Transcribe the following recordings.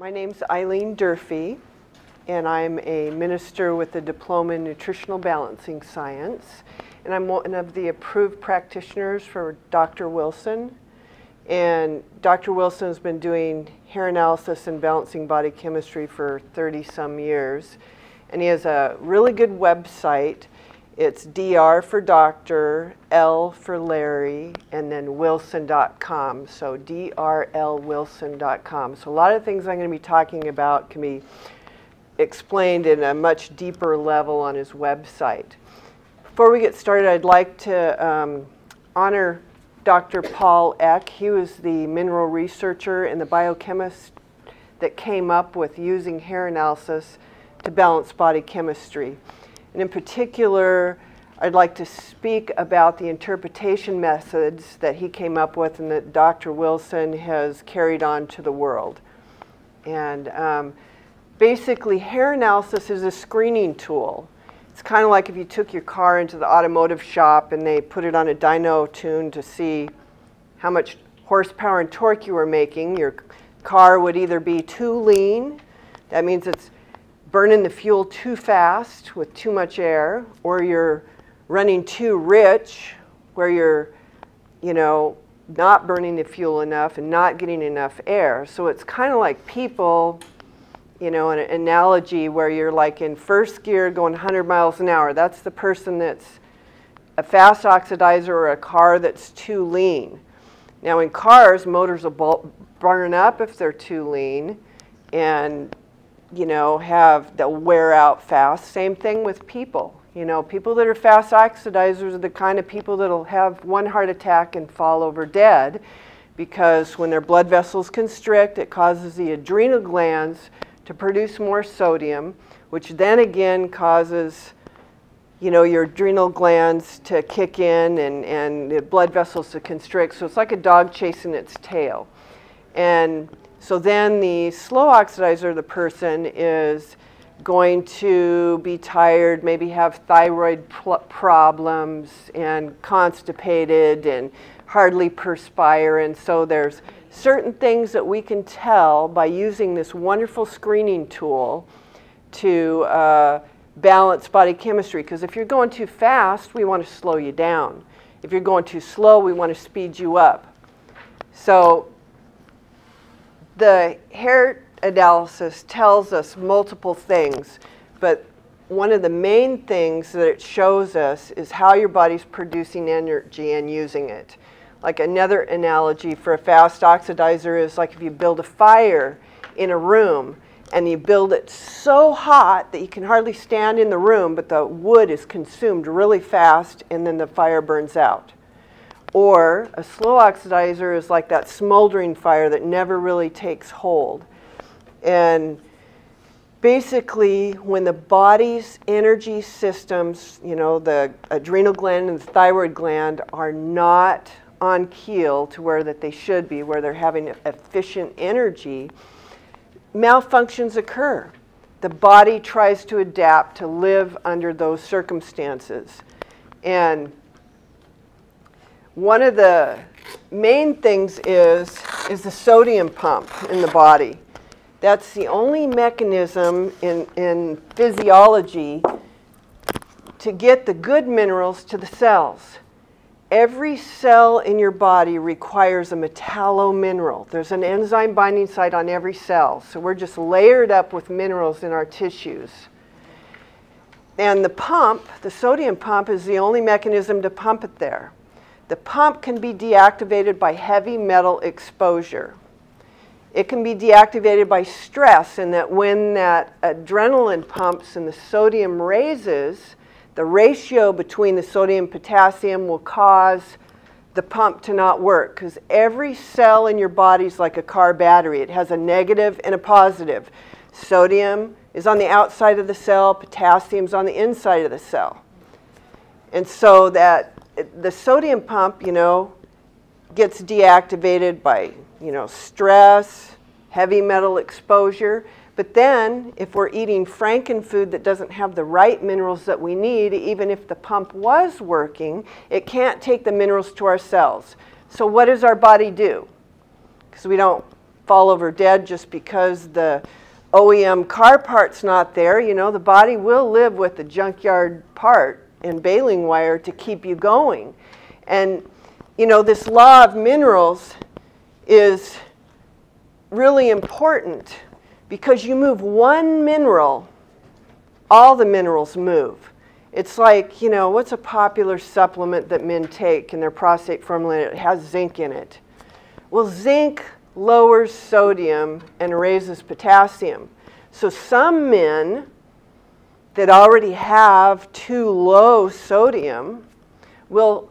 My name's Eileen Durfee, and I'm a minister with a diploma in nutritional balancing science. And I'm one of the approved practitioners for Dr. Wilson. And Dr. Wilson has been doing hair analysis and balancing body chemistry for 30-some years. And he has a really good website. It's DR for Doctor, L for Larry, and then Wilson.com. So drlwilson.com. So a lot of things I'm going to be talking about can be explained in a much deeper level on his website. Before we get started, I'd like to honor Dr. Paul Eck. He was the mineral researcher and the biochemist that came up with using hair analysis to balance body chemistry. And in particular, I'd like to speak about the interpretation methods that he came up with and that Dr. Wilson has carried on to the world. And basically, hair analysis is a screening tool. It's kind of like if you took your car into the automotive shop and they put it on a dyno tune to see how much horsepower and torque you were making. Your car would either be too lean, that means it's burning the fuel too fast with too much air, or you're running too rich where you're, not burning the fuel enough and not getting enough air. So it's kind of like people, an analogy where you're like in first gear going 100 miles an hour. That's the person that's a fast oxidizer or a car that's too lean. Now in cars, motors will burn up if they're too lean and they'll wear out fast. Same thing with people. People that are fast oxidizers are the kind of people that'll have one heart attack and fall over dead, because when their blood vessels constrict, it causes the adrenal glands to produce more sodium, which then again causes your adrenal glands to kick in and the blood vessels to constrict. So it's like a dog chasing its tail. And so then the slow oxidizer, the person is going to be tired, maybe have thyroid problems and constipated and hardly perspire. And so there's certain things that we can tell by using this wonderful screening tool to balance body chemistry. Because if you're going too fast, we want to slow you down. If you're going too slow, we want to speed you up. So the hair analysis tells us multiple things, but one of the main things that it shows us is how your body's producing energy and using it. Like another analogy for a fast oxidizer is like if you build a fire in a room and you build it so hot that you can hardly stand in the room, but the wood is consumed really fast and then the fire burns out. Or a slow oxidizer is like that smoldering fire that never really takes hold. And basically, when the body's energy systems, the adrenal gland and the thyroid gland are not on keel to where that they should be, where they're having efficient energy, malfunctions occur. The body tries to adapt to live under those circumstances. And one of the main things is the sodium pump in the body. That's the only mechanism in physiology to get the good minerals to the cells. Every cell in your body requires a metallomineral. There's an enzyme binding site on every cell. So we're just layered up with minerals in our tissues. And the pump, the sodium pump, is the only mechanism to pump it there. The pump can be deactivated by heavy metal exposure. It can be deactivated by stress, in that when that adrenaline pumps and the sodium raises, the ratio between the sodium and potassium will cause the pump to not work, because every cell in your body is like a car battery. It has a negative and a positive. Sodium is on the outside of the cell, potassium is on the inside of the cell. And so that the sodium pump, gets deactivated by, stress, heavy metal exposure. But then, if we're eating frankenfood that doesn't have the right minerals that we need, even if the pump was working, it can't take the minerals to our cells. So what does our body do? Because we don't fall over dead just because the OEM car part's not there. You know, the body will live with the junkyard part and baling wire to keep you going. And, you know, this law of minerals is really important because you move one mineral, all the minerals move. It's like, you know, what's a popular supplement that men take in their prostate formula? It has zinc in it. Well, zinc lowers sodium and raises potassium. So some men that already have too low sodium will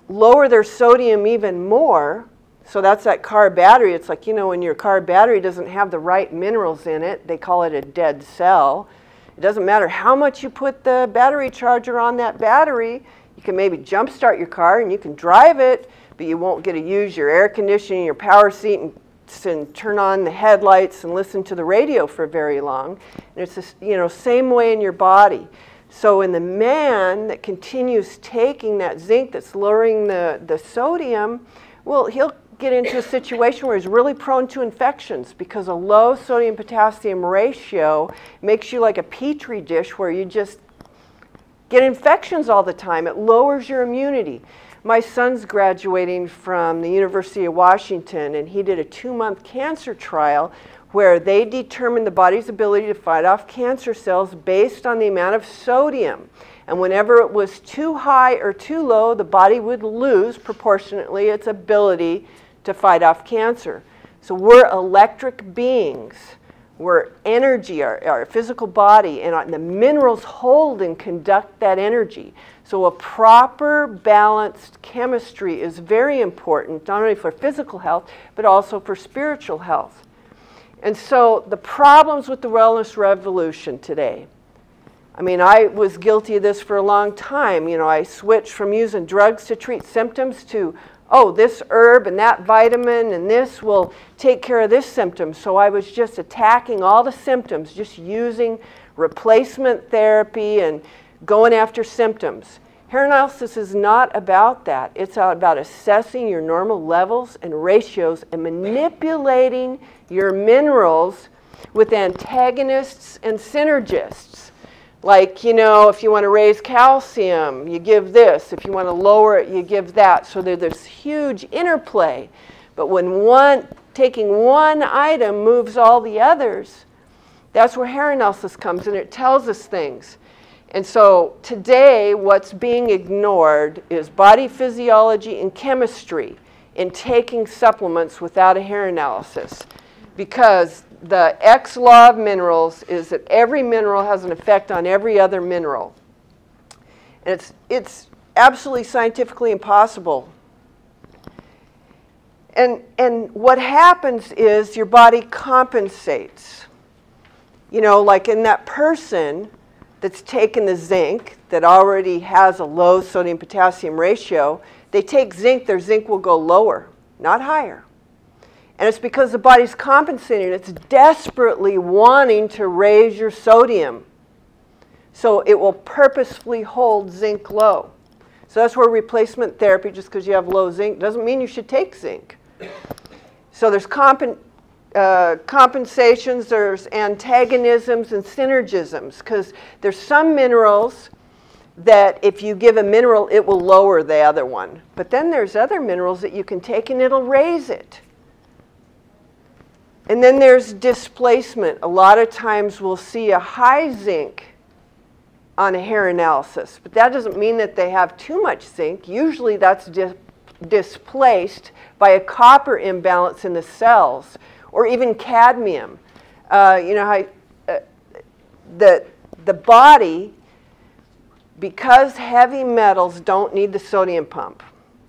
lower their sodium even more. So that's that car battery. It's like, you know, when your car battery doesn't have the right minerals in it, they call it a dead cell. It doesn't matter how much you put the battery charger on that battery. You can maybe jump start your car and you can drive it, but you won't get to use your air conditioning, your power seat, and turn on the headlights and listen to the radio for very long. And it's this, you know, same way in your body. So in the man that continues taking that zinc that's lowering the sodium, well, he'll get into a situation where he's really prone to infections because a low sodium potassium ratio makes you like a petri dish where you just get infections all the time. It lowers your immunity. My son's graduating from the University of Washington, and he did a 2-month cancer trial where they determined the body's ability to fight off cancer cells based on the amount of sodium. And whenever it was too high or too low, the body would lose proportionately its ability to fight off cancer. So we're electric beings. We're energy, our physical body, and the minerals hold and conduct that energy. So a proper balanced chemistry is very important, not only for physical health, but also for spiritual health. And so the problems with the wellness revolution today, I mean, I was guilty of this for a long time. You know, I switched from using drugs to treat symptoms to, oh, this herb and that vitamin and this will take care of this symptom. So I was just attacking all the symptoms, just using replacement therapy and going after symptoms. Hair analysis is not about that. It's about assessing your normal levels and ratios and manipulating your minerals with antagonists and synergists. Like, you know, if you want to raise calcium, you give this. If you want to lower it, you give that. So there's this huge interplay. But when taking one item moves all the others, that's where hair analysis comes in. It tells us things. And so today, what's being ignored is body physiology and chemistry in taking supplements without a hair analysis. Because the X law of minerals is that every mineral has an effect on every other mineral. And it's absolutely scientifically impossible. And what happens is your body compensates. You know, like in that person that's taken the zinc that already has a low sodium potassium ratio, they take zinc, their zinc will go lower, not higher. And it's because the body's compensating. It's desperately wanting to raise your sodium. So it will purposefully hold zinc low. So that's where replacement therapy, just because you have low zinc, doesn't mean you should take zinc. So there's compensations, there's antagonisms and synergisms, because there's some minerals that if you give a mineral, it will lower the other one. But then there's other minerals that you can take and it'll raise it. And then there's displacement. A lot of times we'll see a high zinc on a hair analysis, but that doesn't mean that they have too much zinc. Usually that's displaced by a copper imbalance in the cells, or even cadmium. You know how the body, because heavy metals don't need the sodium pump.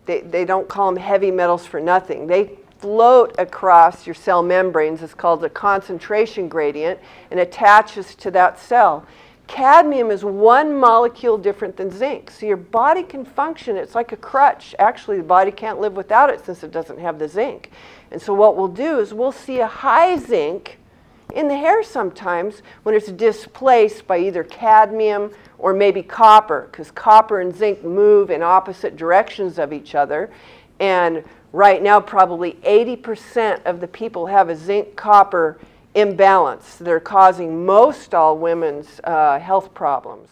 They don't call them heavy metals for nothing. They float across your cell membranes. It's called a concentration gradient and attaches to that cell. Cadmium is one molecule different than zinc. So your body can function. It's like a crutch. Actually, the body can't live without it since it doesn't have the zinc. And so what we'll do is we'll see a high zinc in the hair sometimes when it's displaced by either cadmium or maybe copper, because copper and zinc move in opposite directions of each other. And right now, probably 80% of the people have a zinc-copper imbalance that are causing most all women's health problems.